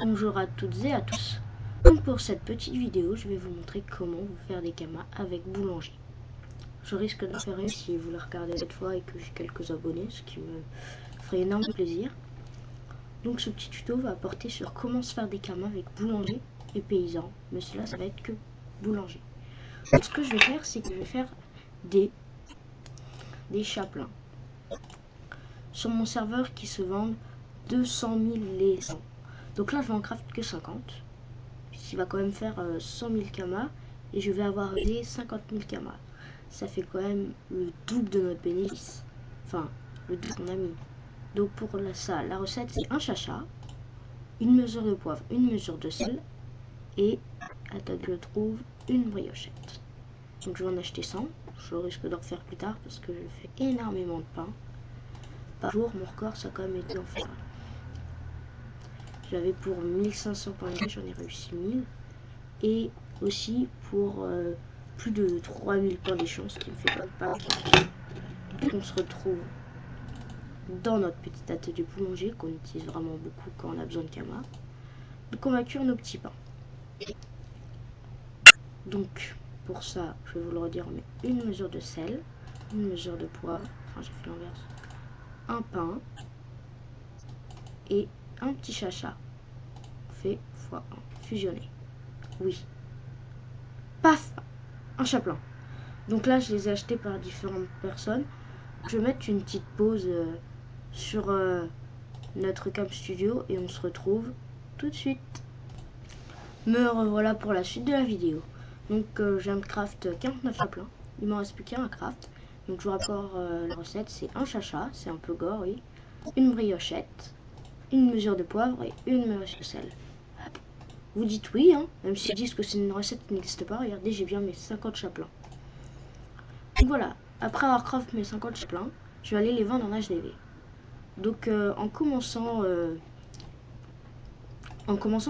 Bonjour à toutes et à tous. Donc pour cette petite vidéo, je vais vous montrer comment vous faire des kamas avec boulanger. Je risque de faire une si vous la regardez cette fois et que j'ai quelques abonnés, ce qui me ferait énormément plaisir. Donc ce petit tuto va porter sur comment se faire des kamas avec boulanger et paysan, mais cela ça va être que boulanger. Donc, ce que je vais faire, c'est que je vais faire des chapelains sur mon serveur qui se vendent 200 000 les 100. Donc là je vais en craft que 50. Il va quand même faire 100 000 kamas et je vais avoir des 50 000 kamas. Ça fait quand même le double de notre bénéfice. Enfin, le double qu'on a mis. Donc pour ça, la recette c'est un chacha, une mesure de poivre, une mesure de sel et, attends que je trouve, une briochette. Donc je vais en acheter 100. Je risque d'en refaire plus tard parce que je fais énormément de pain. Par jour, mon record ça a quand même été d'en faire. J'avais pour 1500 points de vie, j'en ai réussi 1000. Et aussi pour plus de 3000 points d'échange, ce qui me fait pas mal. On se retrouve dans notre petit atelier boulanger qu'on utilise vraiment beaucoup quand on a besoin de kamas. Donc on va cuire nos petits pains. Donc pour ça, je vais vous le redire, mais une mesure de sel, une mesure de poivre, enfin j'ai fait l'inverse, un pain et un petit chacha fait x 1 fusionné. Oui. Paf, un chapelain. Donc là, je les ai achetés par différentes personnes. Je vais mettre une petite pause sur notre Cam Studio et on se retrouve tout de suite. Me revoilà pour la suite de la vidéo. Donc je viens de craft 49 chapelains. Il m'en reste plus qu'un à craft. Donc je vous rappelle la recette, c'est un chacha, c'est un peu gore, oui. Une briochette, une mesure de poivre et une mesure de sel. Vous dites oui, hein, même si ils disent que c'est une recette qui n'existe pas. Regardez, j'ai bien mes 50 chapelains. Donc voilà, après avoir craft mes 50 chapelains, je vais aller les vendre en HDV. Donc en commençant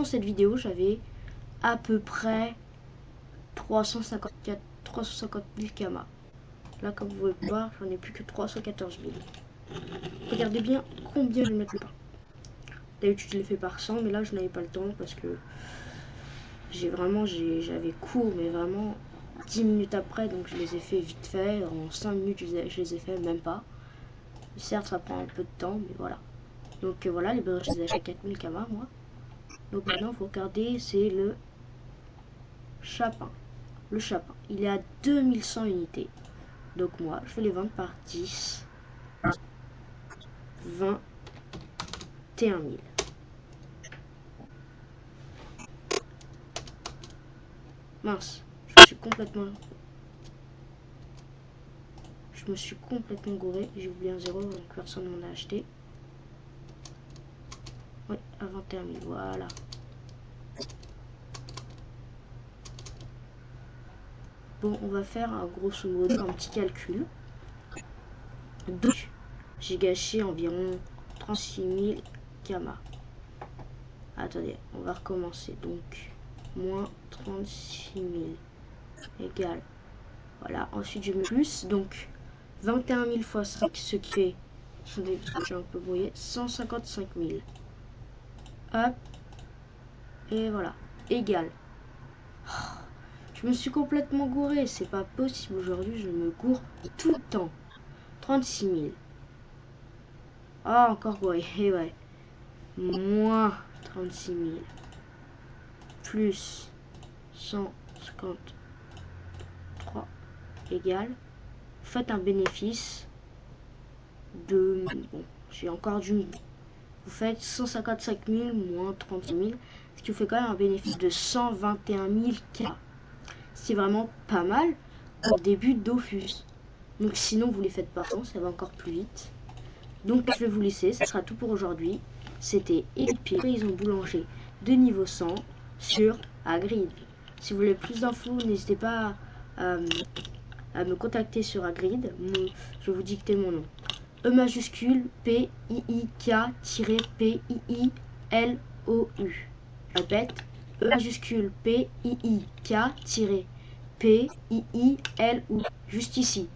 cette vidéo, j'avais à peu près 350 000 kamas. Là, comme vous pouvez le voir, j'en ai plus que 314 000. Regardez bien combien je vais mettre le pain. D'habitude, je l'ai fait par 100, mais là, je n'avais pas le temps parce que j'avais cours, mais vraiment 10 minutes après, donc je les ai fait vite fait. En 5 minutes, je les ai fait même pas. Certes, ça prend un peu de temps, mais voilà. Donc voilà, les brioches, je les ai acheté 4000 kamas, moi. Donc maintenant, il faut regarder, c'est le chapin. Le chapin, il est à 2100 unités. Donc moi, je vais les vendre par 10, 21 000. Mince, je me suis complètement gouré. J'ai oublié un 0, donc personne n'en a acheté. Oui, à 21 000, voilà. Bon, on va faire un grosso modo un petit calcul. Donc, j'ai gâché environ 36 000 kamas. Attendez, on va recommencer. Donc, moins 36 000 égale. Voilà, ensuite je mets plus. Donc, 21 000 fois 5, ce qui fait, je suis un peu brouillé, 155 000. Hop. Et voilà, égale. Je me suis complètement gouré, c'est pas possible. Aujourd'hui, je me gourre tout le temps. 36 000. Ah, encore gouré, et ouais. Moins 36 000. Plus 153 égale. Faites un bénéfice de... Bon, j'ai encore du... Vous faites 155 000 moins 36 000. Ce qui vous fait quand même un bénéfice de 121 000 K. C'est vraiment pas mal au début de Dofus. Donc sinon vous les faites par temps, ça va encore plus vite. Donc je vais vous laisser, ça sera tout pour aujourd'hui. C'était Epic Paysan Boulanger de niveau 100 sur Hagrid. Si vous voulez plus d'infos, n'hésitez pas à me contacter sur Hagrid. Je vais vous dicter mon nom. E majuscule P-I-I-K-P-I-I-L-O-U. Je répète, E majuscule P-I-I-K-P-I-I-L-O. Juste ici.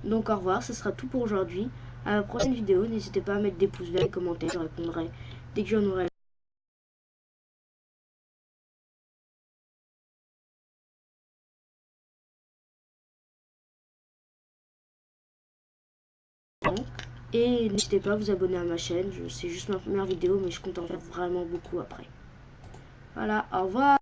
Donc au revoir, ce sera tout pour aujourd'hui. À la prochaine vidéo, n'hésitez pas à mettre des pouces verts et des commentaires, je répondrai dès que j'en aurai. prochainement. Et n'hésitez pas à vous abonner à ma chaîne. C'est juste ma première vidéo, mais je compte en faire vraiment beaucoup après. Voilà, au revoir.